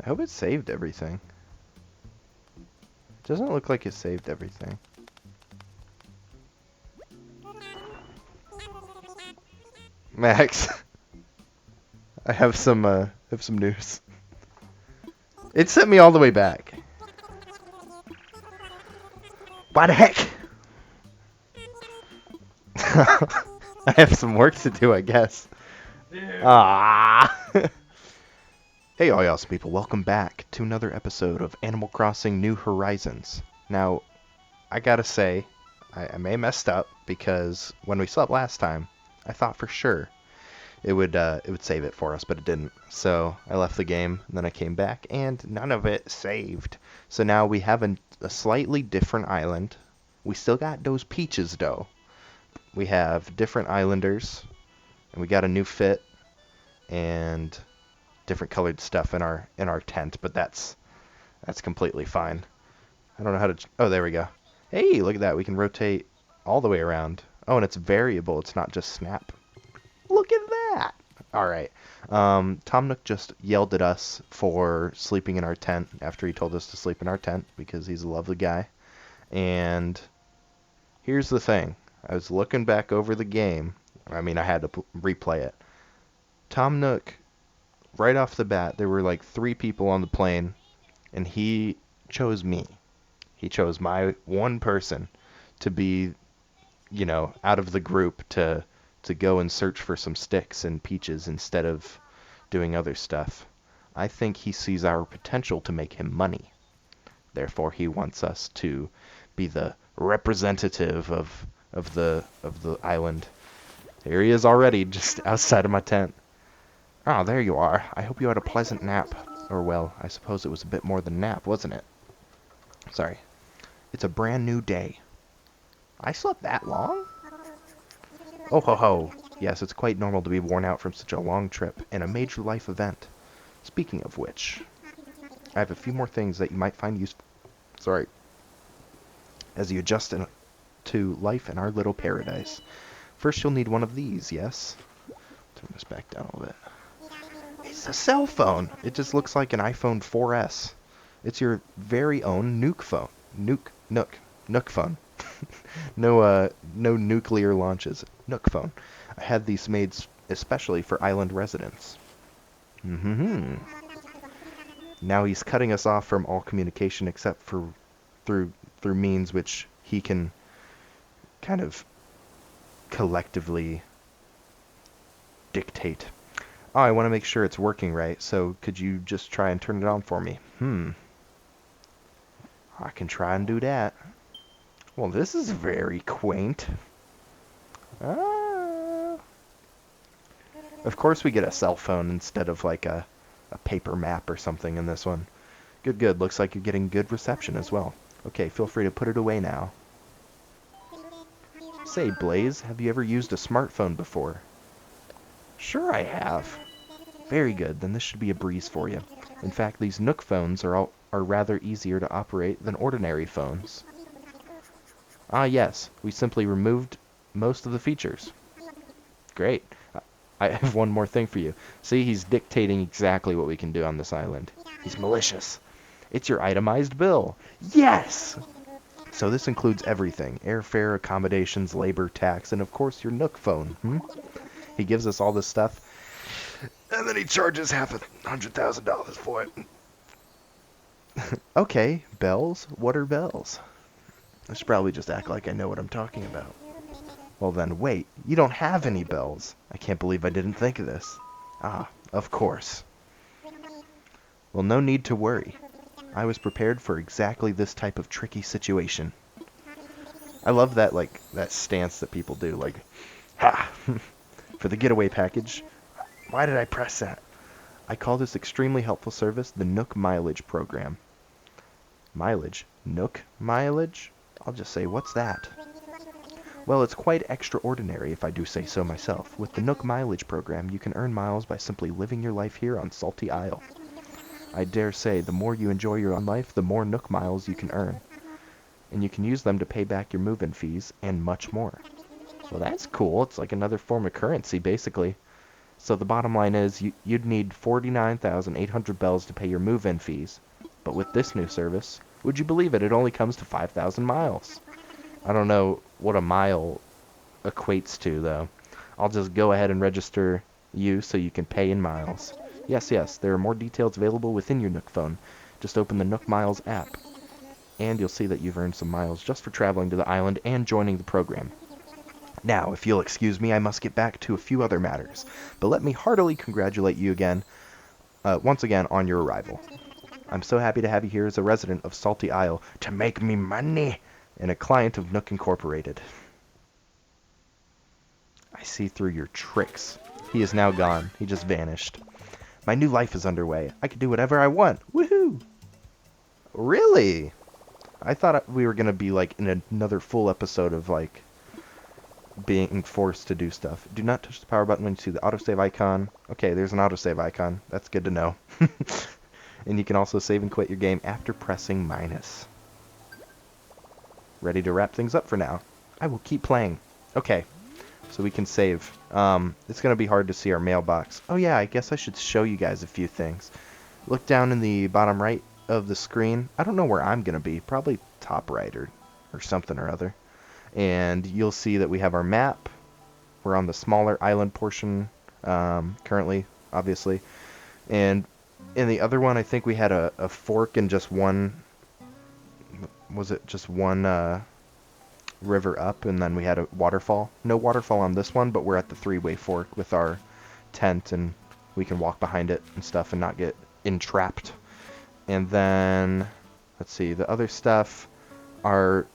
I hope it saved everything. It doesn't look like it saved everything. Max, I have some news. It sent me all the way back. Why the heck? I have some work to do, I guess. Ah. Hey, all y'all people, welcome back to another episode of Animal Crossing New Horizons. Now, I gotta say, I may have messed up because when we slept last time, I thought for sure it would save it for us, but it didn't. So I left the game, and then I came back, and none of it saved. So now we have a slightly different island. We still got those peaches, though. We have different islanders, and we got a new fit, and different colored stuff in our tent, but that's completely fine. I don't know how to... Oh, there we go. Hey, look at that. We can rotate all the way around. Oh, and it's variable. It's not just snap. Look at that. All right. Tom Nook just yelled at us for sleeping in our tent after he told us to sleep in our tent because he's a lovely guy. And here's the thing. I was looking back over the game. I mean, I had to replay it. Tom Nook, right off the bat, there were like 3 people on the plane, and he chose me. He chose my one person to be, out of the group to go and search for some sticks and peaches instead of doing other stuff. I think he sees our potential to make him money. Therefore, he wants us to be the representative of the island. Here he is already, just outside of my tent. Oh, there you are. I hope you had a pleasant nap. Or, well, I suppose it was a bit more than nap, wasn't it? Sorry. It's a brand new day. I slept that long? Oh ho ho. Yes, it's quite normal to be worn out from such a long trip and a major life event. Speaking of which, I have a few more things that you might find useful. Sorry. As you adjust to life in our little paradise. First, you'll need one of these, yes? Turn this back down a little bit. It's a cell phone. It just looks like an iPhone 4S. It's your very own Nook phone. Nook phone. No nuclear launches. Nook phone. I had these made especially for island residents. Now he's cutting us off from all communication except for through means which he can kind of collectively dictate. Oh, I want to make sure it's working right, so could you just try and turn it on for me? I can try and do that. Well, this is very quaint. Of course we get a cell phone instead of like a paper map or something in this one. Good. Looks like you're getting good reception as well. Okay, feel free to put it away now. Say, Blaze, have you ever used a smartphone before? Sure I have. Very good, then this should be a breeze for you. In fact, these Nook phones are rather easier to operate than ordinary phones. Ah yes, we simply removed most of the features. Great. I have one more thing for you. See, he's dictating exactly what we can do on this island. He's malicious. It's your itemized bill. Yes! So this includes everything. Airfare, accommodations, labor, tax, and of course your Nook phone. He gives us all this stuff, and then he charges $500,000 for it. Okay, bells? What are bells? I should probably just act like I know what I'm talking about. Well then, wait, you don't have any bells. I can't believe I didn't think of this. Ah, of course. Well, no need to worry. I was prepared for exactly this type of tricky situation. I love that, that stance that people do, like, ha! For the getaway package. Why did I press that? I call this extremely helpful service the Nook Mileage Program. Mileage? Nook Mileage? I'll just say, what's that? Well, it's quite extraordinary, if I do say so myself. With the Nook Mileage Program, you can earn miles by simply living your life here on Salty Isle. I dare say, the more you enjoy your own life, the more Nook miles you can earn. And you can use them to pay back your move-in fees, and much more. Well, that's cool. It's like another form of currency, basically. So the bottom line is you'd need 49,800 bells to pay your move-in fees. But with this new service, would you believe it, it only comes to 5,000 miles. I don't know what a mile equates to, though. I'll just go ahead and register you so you can pay in miles. Yes, yes, there are more details available within your Nook phone. Just open the Nook Miles app, and you'll see that you've earned some miles just for traveling to the island and joining the program. Now, if you'll excuse me, I must get back to a few other matters, but let me heartily congratulate you once again on your arrival. I'm so happy to have you here as a resident of Salty Isle to make me money and a client of Nook Incorporated. I see through your tricks. He is now gone. He just vanished. My new life is underway. I can do whatever I want. Woohoo! Really? I thought we were going to be like in another full episode of like being forced to do stuff. Do not touch the power button when you see the autosave icon. Okay, there's an autosave icon. That's good to know. And you can also save and quit your game after pressing minus. Ready to wrap things up for now. I will keep playing. Okay, so we can save. It's going to be hard to see our mailbox. Oh yeah, I guess I should show you guys a few things. Look down in the bottom right of the screen. I don't know where I'm going to be. Probably top right or something or other. And you'll see that we have our map. We're on the smaller island portion currently, obviously. And in the other one, I think we had a fork and just one... Was it just one river up, and then we had a waterfall? No waterfall on this one, but we're at the three-way fork with our tent, and we can walk behind it and stuff and not get entrapped. And then, let's see, the other stuff, our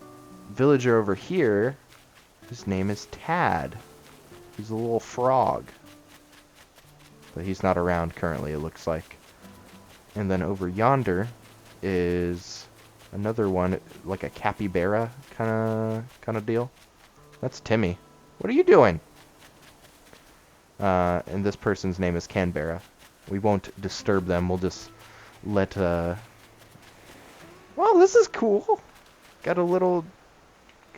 villager over here, his name is Tad. He's a little frog. But he's not around currently, it looks like. And then over yonder is another one, like a capybara kind of deal. That's Timmy. What are you doing? And this person's name is Canberra. We won't disturb them. We'll just let... Well, this is cool. Got a little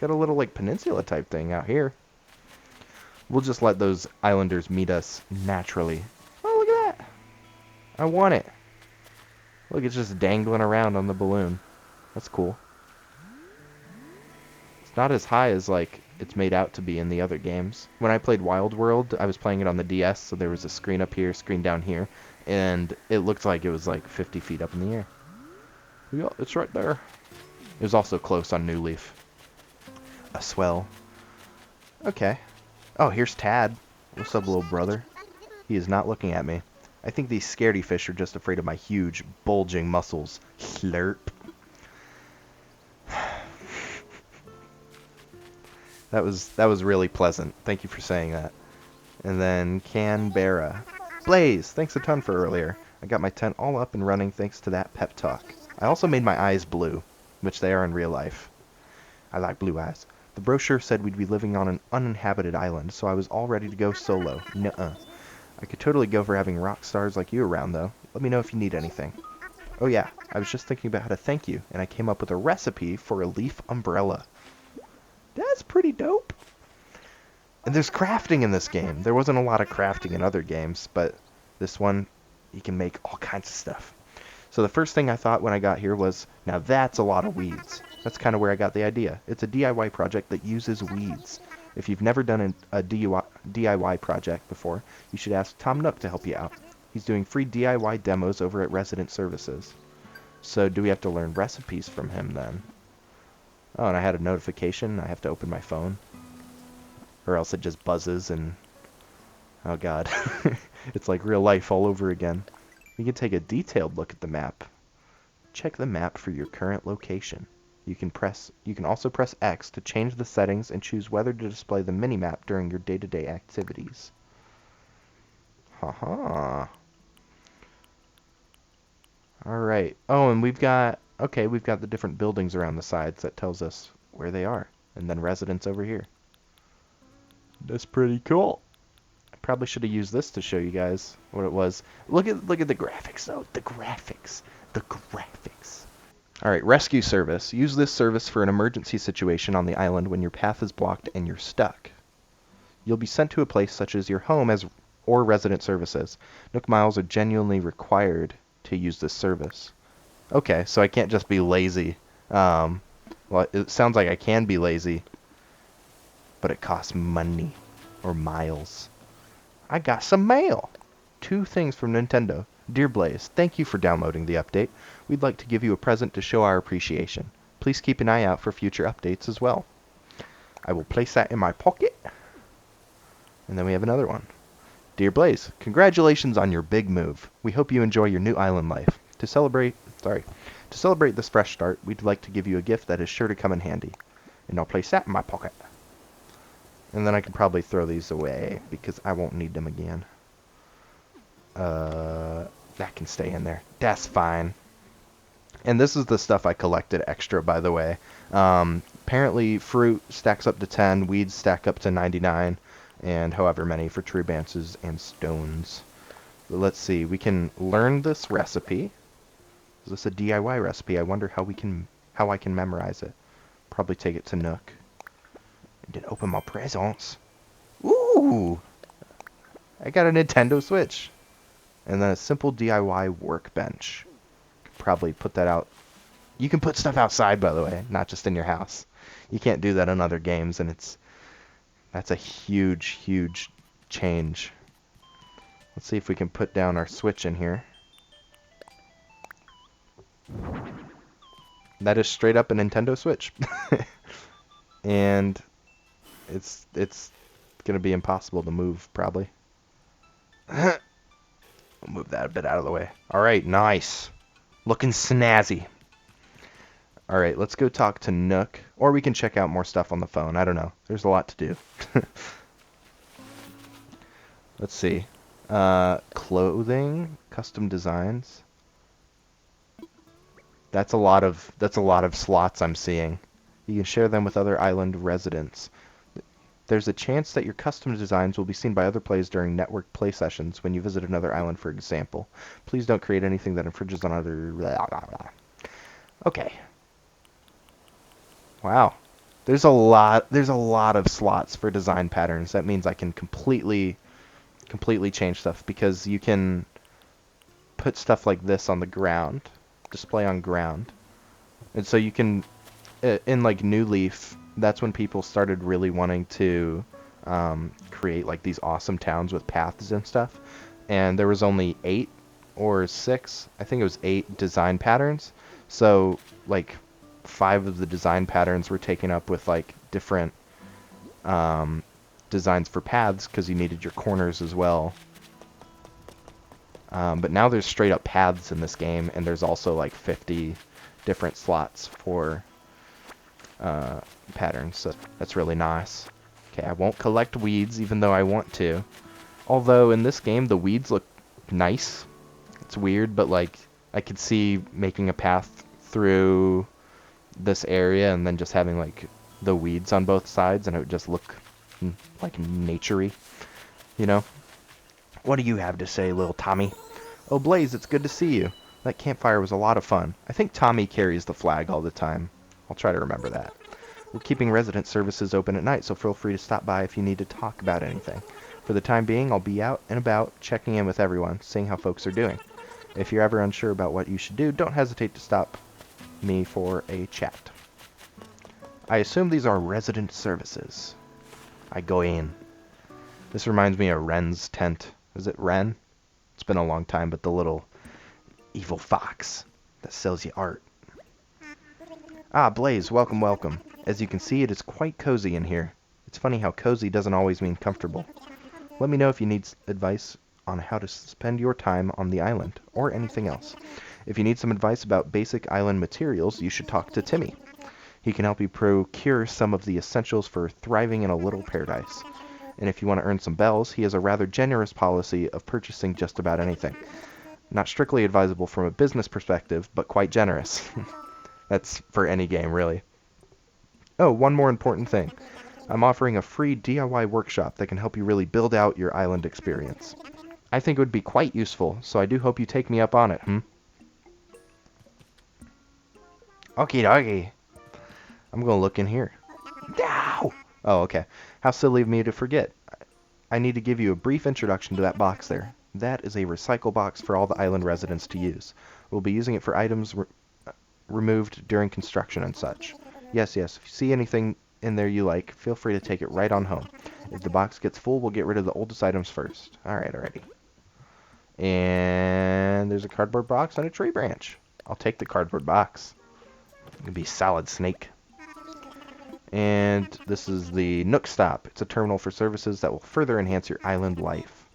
like peninsula type thing out here. We'll just let those islanders meet us naturally. Oh, look at that. I want it. Look, it's just dangling around on the balloon. That's cool. It's not as high as like it's made out to be in the other games. When I played Wild World, I was playing it on the DS, so there was a screen up here, screen down here, and it looked like it was like 50 feet up in the air. Yeah, it's right there. It was also close on New Leaf. A swell. Okay. Oh, here's Tad. What's up, little brother? He is not looking at me. I think these scaredy fish are just afraid of my huge, bulging muscles. Slurp. That was really pleasant. Thank you for saying that. And then Canberra. Blaze, thanks a ton for earlier. I got my tent all up and running thanks to that pep talk. I also made my eyes blue, which they are in real life. I like blue eyes. The brochure said we'd be living on an uninhabited island, so I was all ready to go solo. Nuh-uh. I could totally go for having rock stars like you around, though. Let me know if you need anything. Oh yeah, I was just thinking about how to thank you, and I came up with a recipe for a leaf umbrella. That's pretty dope. And there's crafting in this game. There wasn't a lot of crafting in other games, but this one, you can make all kinds of stuff. So the first thing I thought when I got here was, now that's a lot of weeds. That's kind of where I got the idea. It's a DIY project that uses weeds. If you've never done a DIY project before, you should ask Tom Nook to help you out. He's doing free DIY demos over at Resident Services. So do we have to learn recipes from him then? Oh, and I had a notification. I have to open my phone. Or else it just buzzes and... Oh god. It's like real life all over again. We can take a detailed look at the map. Check the map for your current location. You can also press X to change the settings and choose whether to display the minimap during your day-to-day activities. Haha. Alright. Oh, and we've got the different buildings around the sides that tells us where they are. And then residents over here. That's pretty cool. I probably should have used this to show you guys what it was. Look at the graphics though. The graphics. Alright, rescue service. Use this service for an emergency situation on the island when your path is blocked and you're stuck. You'll be sent to a place such as your home as or resident services. Nook Miles are genuinely required to use this service. Okay, so I can't just be lazy. Well, it sounds like I can be lazy, but it costs money or miles. I got some mail. 2 things from Nintendo. Dear Blaze, thank you for downloading the update. We'd like to give you a present to show our appreciation. Please keep an eye out for future updates as well. I will place that in my pocket. And then we have another one. Dear Blaze, congratulations on your big move. We hope you enjoy your new island life. To celebrate this fresh start, we'd like to give you a gift that is sure to come in handy. And I'll place that in my pocket. And then I can probably throw these away because I won't need them again. That can stay in there. That's fine. And this is the stuff I collected extra, by the way. Apparently, fruit stacks up to 10, weeds stack up to 99, and however many for tree branches and stones. But let's see. We can learn this recipe. Is this a DIY recipe? I wonder how I can memorize it. Probably take it to Nook. I didn't open my presents. Ooh! I got a Nintendo Switch. And then a simple DIY workbench. Probably put that out. You can put stuff outside, by the way, not just in your house. You can't do that in other games, and that's a huge, huge change. Let's see if we can put down our Switch in here. That is straight up a Nintendo Switch. And it's going to be impossible to move, probably. I'll move that a bit out of the way. Alright, nice. Looking snazzy. Alright, let's go talk to Nook. Or we can check out more stuff on the phone. I don't know. There's a lot to do. Let's see. Clothing, custom designs. That's a lot of slots I'm seeing. You can share them with other island residents. There's a chance that your custom designs will be seen by other players during network play sessions when you visit another island, for example. Please don't create anything that infringes on other... Blah, blah, blah. Okay. Wow. There's a lot of slots for design patterns. That means I can completely change stuff, because you can put stuff like this on the ground, display on ground. And so you can, in like New Leaf, that's when people started really wanting to create like these awesome towns with paths and stuff. And there was only 8 or 6, I think it was 8 design patterns. So like 5 of the design patterns were taken up with like different designs for paths, because you needed your corners as well. But now there's straight up paths in this game, and there's also like 50 different slots for patterns, so that's really nice. Okay, I won't collect weeds, even though I want to. Although in this game the weeds look nice. It's weird, but like I could see making a path through this area and then just having like the weeds on both sides, and it would just look like naturey, you know? What do you have to say, little Tommy? Oh, Blaze, it's good to see you. That campfire was a lot of fun. I think Tommy carries the flag all the time. I'll try to remember that. We're keeping resident services open at night, so feel free to stop by if you need to talk about anything. For the time being, I'll be out and about, checking in with everyone, seeing how folks are doing. If you're ever unsure about what you should do, don't hesitate to stop me for a chat. I assume these are resident services. I go in. This reminds me of Ren's tent. Is it Ren? It's been a long time, but the little evil fox that sells you art. Ah, Blaze, welcome, welcome. As you can see, it is quite cozy in here. It's funny how cozy doesn't always mean comfortable. Let me know if you need advice on how to spend your time on the island, or anything else. If you need some advice about basic island materials, you should talk to Timmy. He can help you procure some of the essentials for thriving in a little paradise. And if you want to earn some bells, he has a rather generous policy of purchasing just about anything. Not strictly advisable from a business perspective, but quite generous. That's for any game, really. Oh, one more important thing. I'm offering a free DIY workshop that can help you really build out your island experience. I think it would be quite useful, so I do hope you take me up on it, Okie dokie. I'm going to look in here. Ow! Oh, okay. How silly of me to forget. I need to give you a brief introduction to that box there. That is a recycle box for all the island residents to use. We'll be using it for items removed during construction and such. Yes, yes, if you see anything in there you like, feel free to take it right on home. If the box gets full, we'll get rid of the oldest items first. Alright, alrighty. And there's a cardboard box and a tree branch. I'll take the cardboard box. It can be solid snake. And this is the Nook Stop. It's a terminal for services that will further enhance your island life.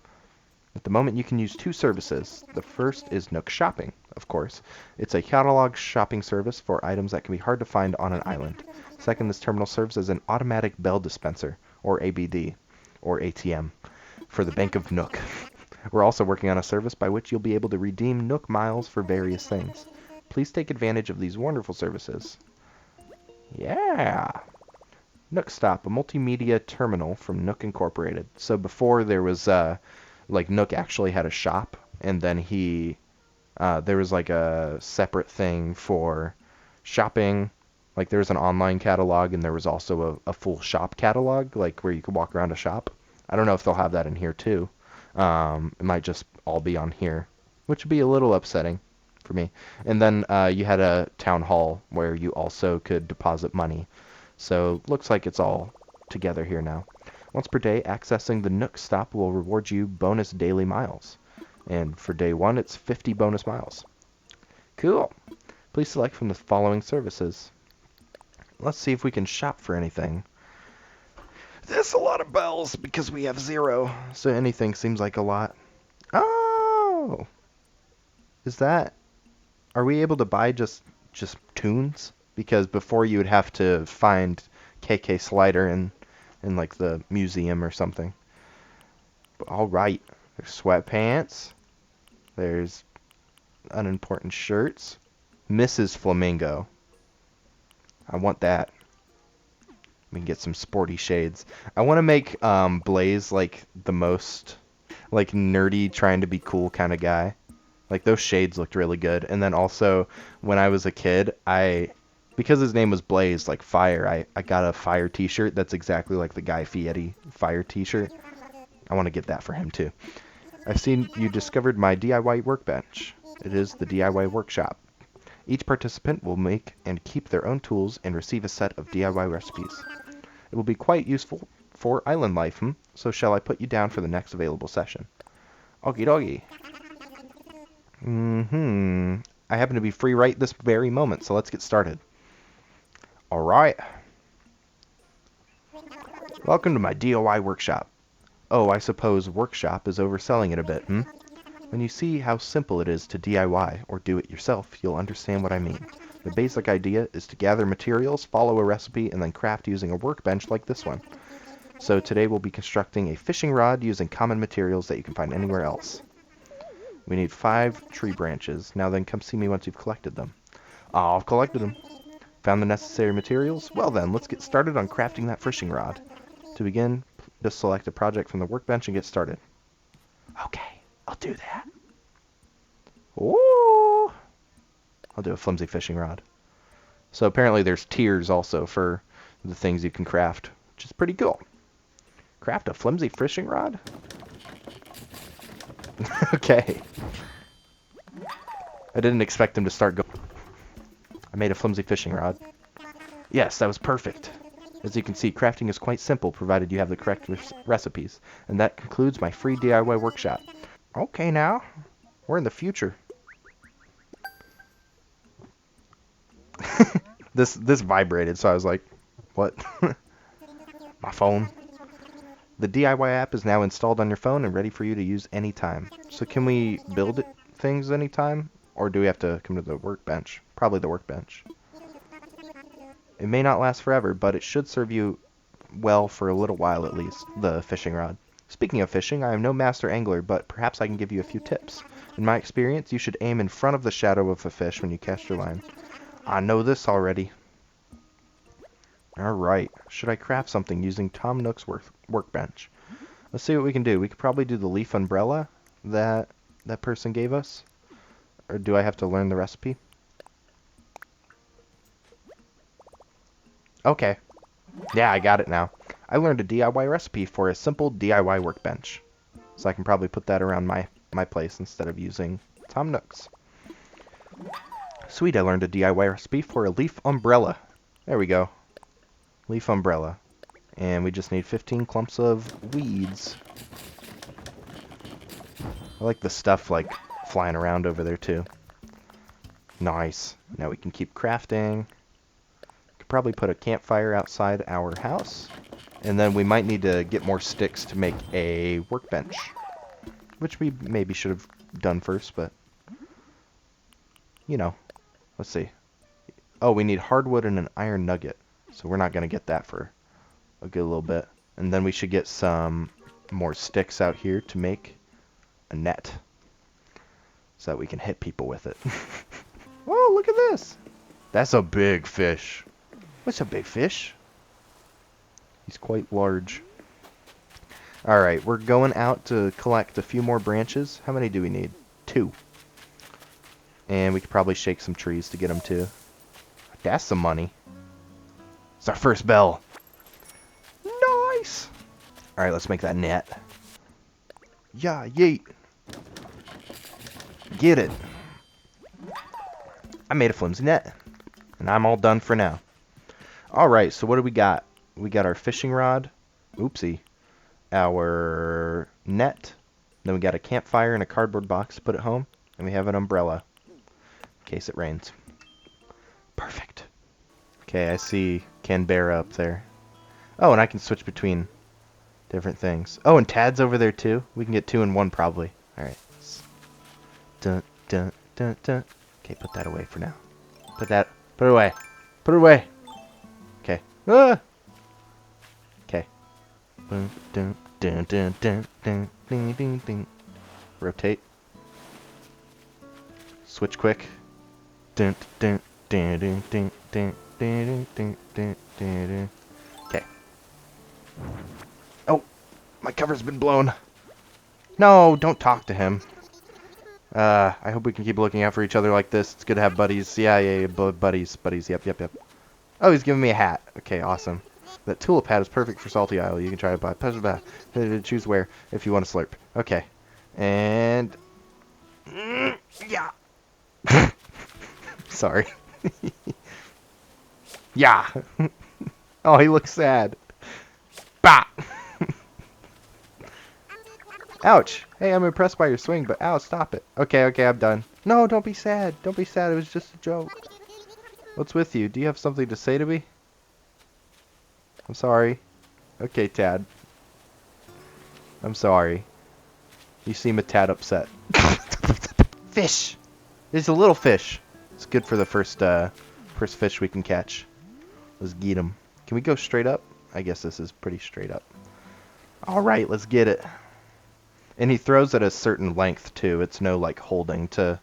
At the moment, you can use two services. The first is Nook Shopping, of course. It's a catalog shopping service for items that can be hard to find on an island. Second, this terminal serves as an automatic bell dispenser, or ABD, or ATM, for the Bank of Nook. We're also working on a service by which you'll be able to redeem Nook miles for various things. Please take advantage of these wonderful services. Yeah! Nook Stop, a multimedia terminal from Nook Incorporated. So before there was, like Nook actually had a shop, and then there was like a separate thing for shopping. Like there was an online catalog, and there was also a full shop catalog, like where you could walk around a shop. I don't know if they'll have that in here too. It might just all be on here, which would be a little upsetting for me. And then you had a town hall where you also could deposit money. So looks like it's all together here now. Once per day, accessing the Nook Stop will reward you bonus daily miles. And for day 1, it's 50 bonus miles. Cool. Please select from the following services. Let's see if we can shop for anything. There's a lot of bells because we have 0. So anything seems like a lot. Oh! Is that... Are we able to buy just tunes? Because before you would have to find KK Slider in like the museum or something. But alright. There's sweatpants. There's unimportant shirts. Mrs. Flamingo. I want that. We can get some sporty shades. I want to make Blaze like the most like nerdy, trying to be cool kind of guy. Like those shades looked really good. And then also when I was a kid, because his name was Blaze, like fire, I got a fire t-shirt that's exactly like the Guy Fieri fire t-shirt. I want to get that for him too. I've seen you discovered my DIY workbench. It is the DIY workshop. Each participant will make and keep their own tools and receive a set of DIY recipes. It will be quite useful for island life, so shall I put you down for the next available session? Okie dokie. I happen to be free right this very moment, so let's get started. Alright. Welcome to my DIY workshop. Oh, I suppose workshop is overselling it a bit, When you see how simple it is to DIY, or do it yourself, you'll understand what I mean. The basic idea is to gather materials, follow a recipe, and then craft using a workbench like this one. So today we'll be constructing a fishing rod using common materials that you can find anywhere else. We need 5 tree branches. Now then, come see me once you've collected them. Ah, I've collected them. Found the necessary materials? Well then, let's get started on crafting that fishing rod. To begin, just select a project from the workbench and get started. Okay, I'll do that. Ooh! I'll do a flimsy fishing rod. So apparently there's tiers also for the things you can craft, which is pretty cool. Craft a flimsy fishing rod? Okay. I didn't expect him to start going. I made a flimsy fishing rod. Yes, that was perfect. As you can see, crafting is quite simple, provided you have the correct recipes. And that concludes my free DIY workshop. Okay now, we're in the future. This vibrated, so I was like, what? My phone. The DIY app is now installed on your phone and ready for you to use anytime. So can we build things anytime? Or do we have to come to the workbench? Probably the workbench. It may not last forever, but it should serve you well for a little while at least, the fishing rod. Speaking of fishing, I am no master angler, but perhaps I can give you a few tips. In my experience, you should aim in front of the shadow of a fish when you cast your line. I know this already. Alright, should I craft something using Tom Nook's workbench? Let's see what we can do. We could probably do the leaf umbrella that person gave us. Or do I have to learn the recipe? Okay. Yeah, I got it now. I learned a DIY recipe for a simple DIY workbench. So I can probably put that around my place instead of using Tom Nook's. Sweet, I learned a DIY recipe for a leaf umbrella. There we go. Leaf umbrella. And we just need 15 clumps of weeds. I like the stuff like flying around over there too. Nice. Now we can keep crafting. Could probably put a campfire outside our house. And then we might need to get more sticks to make a workbench. Which we maybe should have done first, but... You know. Let's see. Oh, we need hardwood and an iron nugget. So we're not going to get that for a good little bit. And then we should get some more sticks out here to make a net. So that we can hit people with it. Whoa, look at this. That's a big fish. What's a big fish? He's quite large. Alright, we're going out to collect a few more branches. How many do we need? 2. And we could probably shake some trees to get them too. That's some money. It's our first bell. Nice! Alright, let's make that net. Yeah, yeet. Get it. I made a flimsy net. And I'm all done for now. Alright, so what do we got? We got our fishing rod. Oopsie. Our net. Then we got a campfire and a cardboard box to put at home. And we have an umbrella. In case it rains. Perfect. Okay, I see Canberra up there. Oh, and I can switch between different things. Oh, and Tad's over there too. We can get 2 in 1 probably. Alright. Dun, dun, dun, dun. Okay, put that away for now. Put it away. Put it away. Okay. Ah! Okay. Dun, dun, dun, dun, dun, dun, ding, ding, ding. Rotate. Switch quick. Dun, dun, dun, dun, dun, dun, dun, dun, dun, dun, dun. Okay. Oh, my cover's been blown. No, don't talk to him. I hope we can keep looking out for each other like this. It's good to have buddies. Yeah, buddies. Yep. Oh, he's giving me a hat. Okay, awesome. That tulip hat is perfect for Salty Isle. You can try it by choose where if you want to slurp. Okay. And... yeah. Sorry. Yeah. Oh, he looks sad. Bah! Ouch. Hey, I'm impressed by your swing, but ow, stop it. Okay, I'm done. No, don't be sad. Don't be sad. It was just a joke. What's with you? Do you have something to say to me? I'm sorry. Okay, Tad. I'm sorry. You seem a tad upset. Fish! There's a little fish. It's good for the first fish we can catch. Let's get him. Can we go straight up? I guess this is pretty straight up. Alright, let's get it. And he throws at a certain length, too. It's no, like, holding to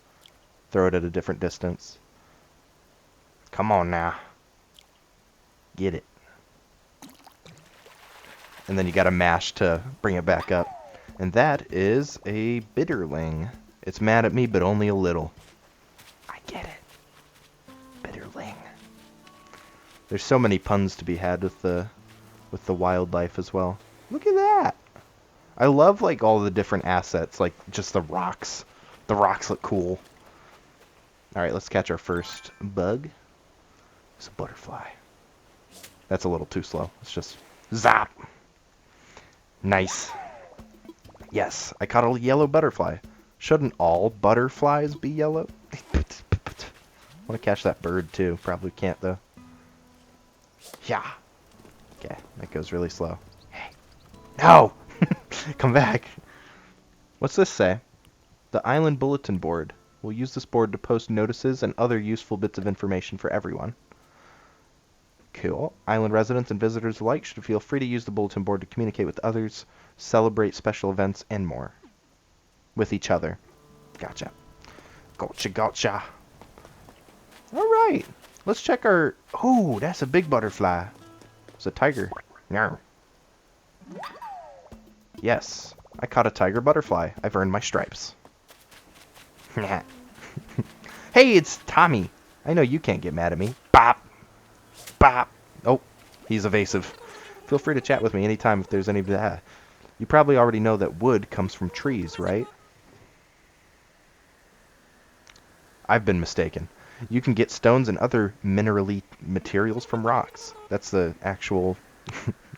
throw it at a different distance. Come on, now. Get it. And then you gotta mash to bring it back up. And that is a bitterling. It's mad at me, but only a little. I get it. Bitterling. There's so many puns to be had with the wildlife as well. Look at that. I love like all the different assets, like just the rocks. The rocks look cool. Alright, let's catch our first bug. It's a butterfly. That's a little too slow. Let's just zap. Nice. Yes, I caught a yellow butterfly. Shouldn't all butterflies be yellow? I want to catch that bird too. Probably can't though. Yeah. Okay, that goes really slow. Hey. No! Come back. What's this say? The Island Bulletin Board. We'll use this board to post notices and other useful bits of information for everyone. Cool. Island residents and visitors alike should feel free to use the bulletin board to communicate with others, celebrate special events, and more. With each other. Gotcha. Gotcha. Alright. Let's check our... Ooh, that's a big butterfly. It's a tiger. Yarr. Yes. I caught a tiger butterfly. I've earned my stripes. Hey, it's Tommy. I know you can't get mad at me. Bop. Bop. Oh, he's evasive. Feel free to chat with me anytime if there's any of that. You probably already know that wood comes from trees, right? I've been mistaken. You can get stones and other minerally materials from rocks. That's the actual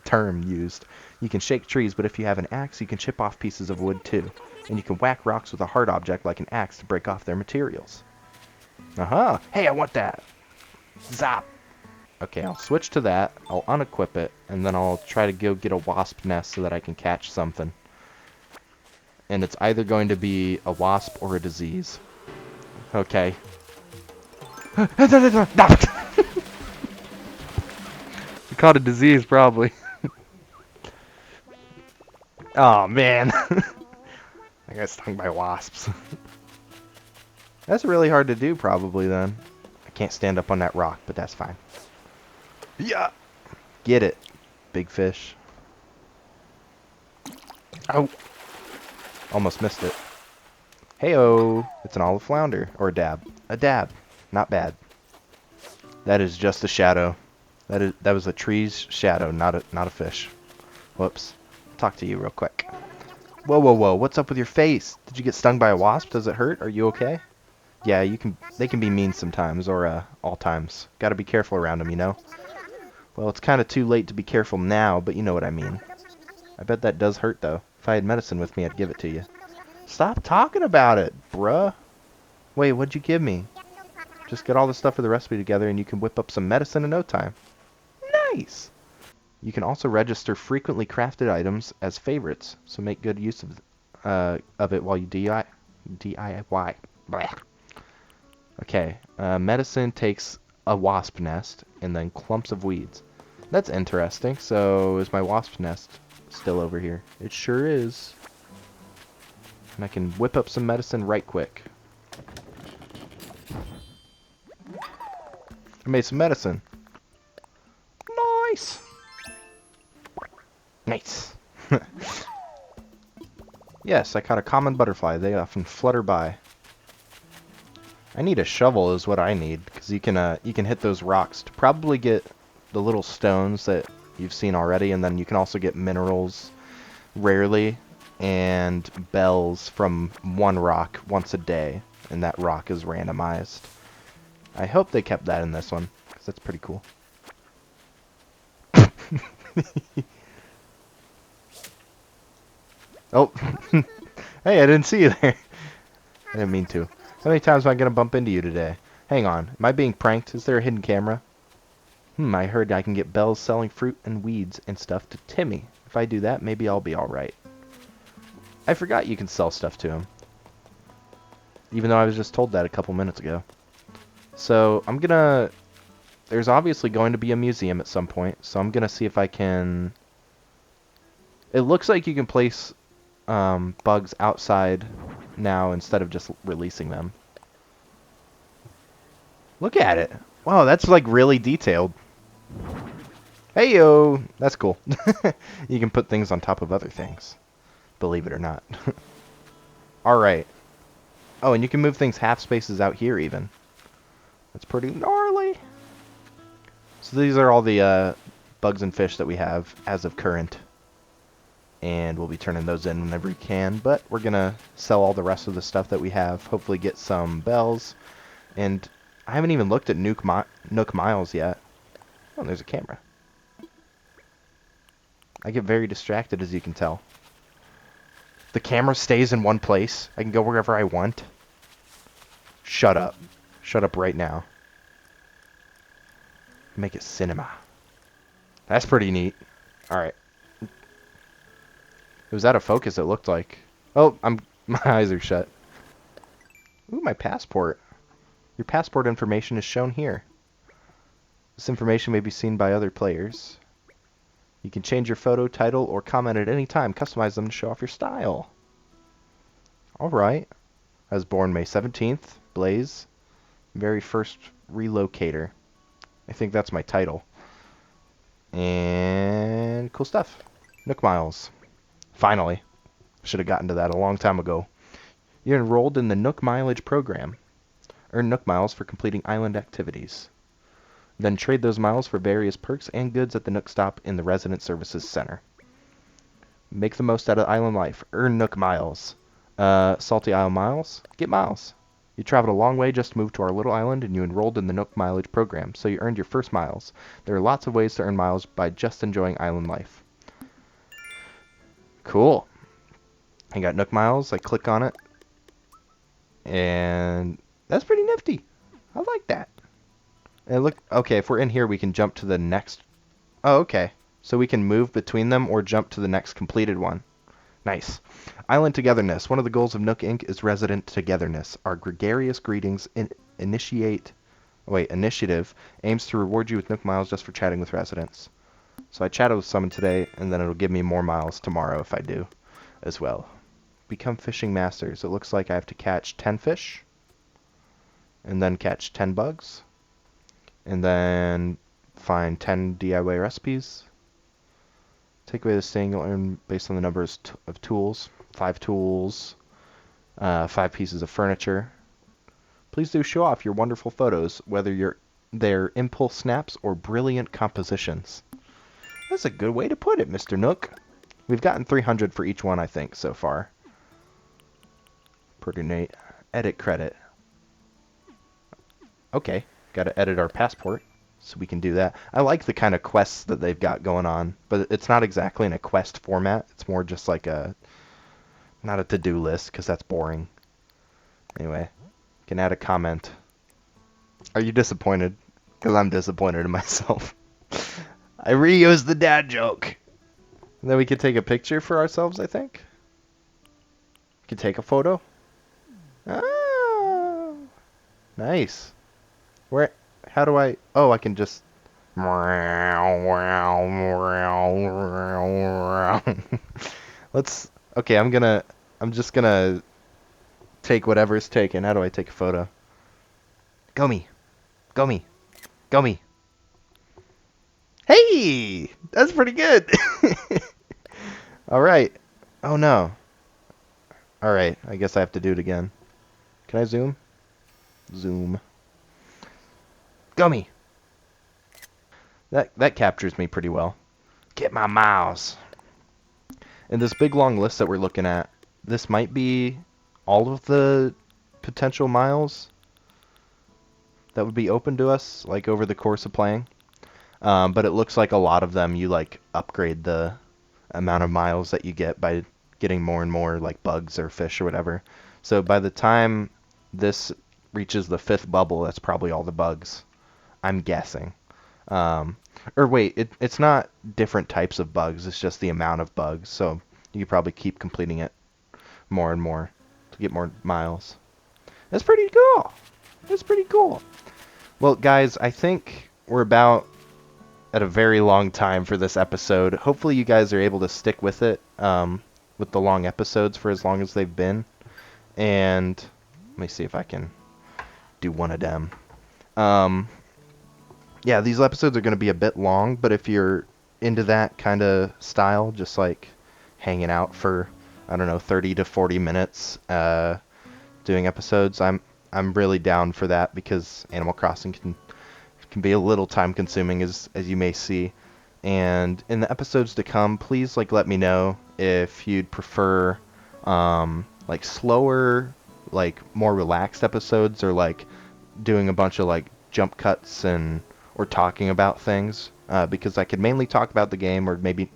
term used. You can shake trees, but if you have an axe, you can chip off pieces of wood too. And you can whack rocks with a hard object like an axe to break off their materials. Aha! Hey, I want that! Zap! Okay, I'll switch to that, I'll unequip it, and then I'll try to go get a wasp nest so that I can catch something. And it's either going to be a wasp or a disease. Okay. We caught a disease, probably. Oh, man. I got stung by wasps. That's really hard to do, probably, then. I can't stand up on that rock, but that's fine. Yeah! Get it, big fish. Oh! Almost missed it. Hey-oh! It's an olive flounder. Or a dab. A dab. Not bad. That is just a shadow. That was a tree's shadow, not a fish. Whoops. Talk to you real quick. Whoa, whoa, whoa! What's up with your face? Did you get stung by a wasp? Does it hurt? Are you okay? Yeah, they can be mean sometimes, or all times. Gotta be careful around them, you know. Well, it's kind of too late to be careful now, but you know what I mean. I bet that does hurt though. If I had medicine with me, I'd give it to you. Stop talking about it, bruh. Wait, what'd you give me? Just get all the stuff for the recipe together and you can whip up some medicine in no time. Nice! You can also register frequently crafted items as favorites, so make good use of it while you DIY. Blah. Okay, medicine takes a wasp nest and then clumps of weeds. That's interesting. So is my wasp nest still over here? It sure is. And I can whip up some medicine right quick. I made some medicine. Nice! Nice! Yes, I caught a common butterfly. They often flutter by. I need a shovel is what I need, because you can hit those rocks to probably get the little stones that you've seen already, and then you can also get minerals rarely and bells from one rock once a day, and that rock is randomized. I hope they kept that in this one, because that's pretty cool. Oh, hey, I didn't see you there. I didn't mean to. How many times am I going to bump into you today? Hang on, am I being pranked? Is there a hidden camera? I heard I can get bells selling fruit and weeds and stuff to Timmy. If I do that, maybe I'll be alright. I forgot you can sell stuff to him. Even though I was just told that a couple minutes ago. So, I'm gonna... There's obviously going to be a museum at some point, so I'm gonna see if I can... It looks like you can place bugs outside now instead of just releasing them. Look at it. Wow, that's like really detailed. Hey-yo! That's cool. You can put things on top of other things. Believe it or not. Alright. Oh, and you can move things half spaces out here even. That's pretty gnarly. So these are all the bugs and fish that we have as of current. And we'll be turning those in whenever we can. But we're going to sell all the rest of the stuff that we have. Hopefully get some bells. And I haven't even looked at Nook Miles yet. Oh, there's a camera. I get very distracted, as you can tell. The camera stays in one place. I can go wherever I want. Shut up. Shut up right now. Make it cinema. That's pretty neat. Alright. It was out of focus, it looked like. Oh, my eyes are shut. Ooh, my passport. Your passport information is shown here. This information may be seen by other players. You can change your photo, title, or comment at any time. Customize them to show off your style. Alright. I was born May 17th. Blaze. Very first relocator. I think that's my title. And cool stuff. Nook Miles. Finally. Should have gotten to that a long time ago. You're enrolled in the Nook Mileage program. Earn Nook Miles for completing island activities. Then trade those miles for various perks and goods at the Nook stop in the Resident Services Center. Make the most out of island life. Earn Nook miles. Salty Isle miles. Get miles. You traveled a long way just to move to our little island, and you enrolled in the Nook mileage program, so you earned your first miles. There are lots of ways to earn miles by just enjoying island life. Cool. I got Nook miles. I click on it, and that's pretty nifty. I like that. And look, okay, if we're in here, we can jump to the next. Oh, okay. So we can move between them or jump to the next completed one. Nice. Island togetherness. One of the goals of Nook Inc. is resident togetherness. Our gregarious greetings initiative aims to reward you with Nook miles just for chatting with residents. So I chatted with someone today, and then it'll give me more miles tomorrow if I do as well. Become fishing masters. It looks like I have to catch 10 fish, and then catch 10 bugs, and then find 10 DIY recipes. Take away the sting you'll earn based on the numbers of tools. 5 tools, 5 pieces of furniture. Please do show off your wonderful photos, whether they're impulse snaps or brilliant compositions. That's a good way to put it, Mr. Nook. We've gotten 300 for each one, I think, so far. Pretty neat. Edit credit. Okay, gotta edit our passport. So we can do that. I like the kind of quests that they've got going on, but it's not exactly in a quest format. It's more just like not a to-do list, because that's boring. Anyway, can add a comment. Are you disappointed? Because I'm disappointed in myself. I reused the dad joke. And then we could take a picture for ourselves, I think. We could take a photo. Ah, nice. Where? How do I... Oh, I can just... Let's... Okay, I'm just gonna take whatever's taken. How do I take a photo? Go me. Go me. Go me. Hey! That's pretty good. Alright. Oh, no. Alright, I guess I have to do it again. Can I zoom? Zoom. Go me. That captures me pretty well. Get my mouse. And this big long list that we're looking at, this might be all of the potential miles that would be open to us, like, over the course of playing. But it looks like a lot of them, you, like, upgrade the amount of miles that you get by getting more and more, like, bugs or fish or whatever. So by the time this reaches the 5th bubble, that's probably all the bugs. I'm guessing. Or wait, it's not different types of bugs, it's just the amount of bugs. So you could probably keep completing it more and more to get more miles. That's pretty cool. That's pretty cool. Well, guys, I think we're about at a very long time for this episode. Hopefully you guys are able to stick with it, with the long episodes for as long as they've been. And let me see if I can do one of them. Yeah, these episodes are going to be a bit long, but if you're into that kind of style, just like hanging out for, I don't know, 30 to 40 minutes doing episodes, I'm really down for that, because Animal Crossing can be a little time consuming, as you may see. And in the episodes to come, please let me know if you'd prefer like slower, like more relaxed episodes, or like doing a bunch of like jump cuts or talking about things, because I could mainly talk about the game, or maybe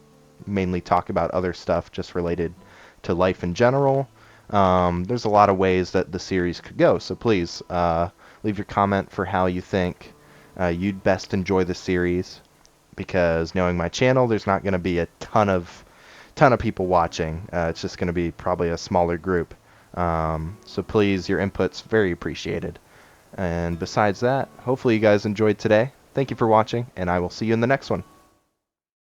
mainly talk about other stuff just related to life in general. There's a lot of ways that the series could go, so please leave your comment for how you think you'd best enjoy the series, because knowing my channel, there's not going to be a ton of people watching. It's just going to be probably a smaller group. So please, your input's very appreciated. And besides that, hopefully you guys enjoyed today. Thank you for watching, and I will see you in the next one.